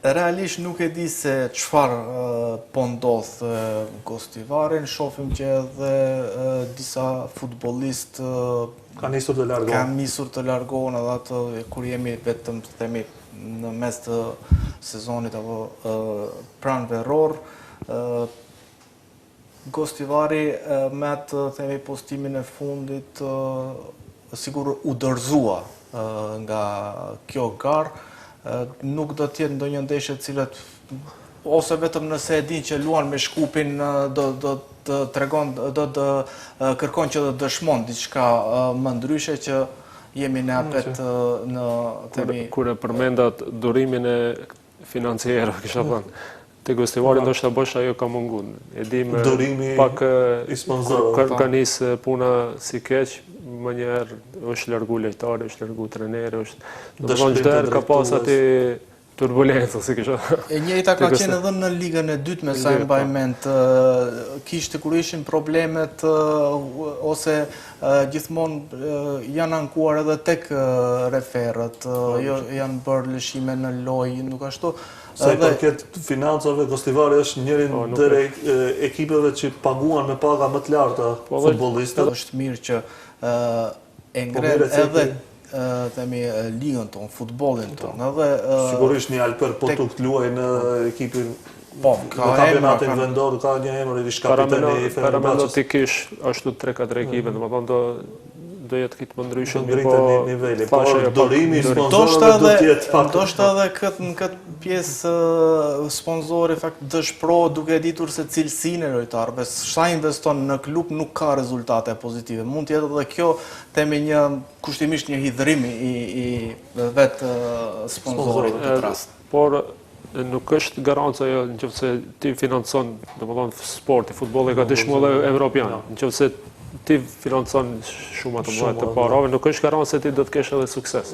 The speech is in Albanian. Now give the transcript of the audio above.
Realisht nuk e di se çfarë po ndodh Gostivarin, shohim që edhe disa futbollistë kanë nisur të largohen edhe atë kur jemi vetëm themi në mes të sezonit apo pranë veror. Gostivari me atë themi postimin e fundit sigur u dorëzua nga kjo garë. Nuk do t'jetë ndonjë ndeshje të cilat ose vetëm nëse e din që luan me Shkupin do të tregon do të kërkon që të dëshmon diçka më ndryshe që jemi në apet në themi kur e përmendat durimin e financiero kisha thënë te Gostivari ndoshta bosh ajo ka munguar. E di me pak i sponsorëve ka nis puna si keq. Më njerë është largu lejtari, është largu treneri, është çdo herë ka pas aty turbulencë, si kisha. E njëjta ka qenë edhe në ligën e dytë me sa mbaj mend. Kishte kur ishin problemet ose gjithmonë janë ankuar edhe tek referët, janë bërë lëshime në lojë, nuk ashtu. Sa i përket financave, Gostivari është njëri ndër ekipeve që paguan me paga më të larta futbollistët. Është mirë që e ngren edhe themi ligën tonë, futbollin tonë. Sigurisht një Alper Potuk luaj në ekipin po, në kampionatin vendor, ka një emër i kapiteni i Fenerbahçes. Paramendo ti kish ashtu 3-4 ekipe, domethënë do jetë këtë më ndryshëm, po niveli, por dorimi i sponsorëve do të jetë pak. Ndoshta edhe në këtë pjesë sponzori fakt dëshpro duke ditur se cilësinë e lojtarëve, sa investon në klub nuk ka rezultate pozitive. Mund të jetë edhe kjo themi një kushtimisht një hidhrim i vetë sponsorit në këtë rast. Por nuk është garanca ajo nëse ti financon, domethënë sporti, futbolli ka dëshmuar evropian. Nëse ti financon shumë atë mëdha të parave, nuk është garancë se ti do të kesh edhe sukses.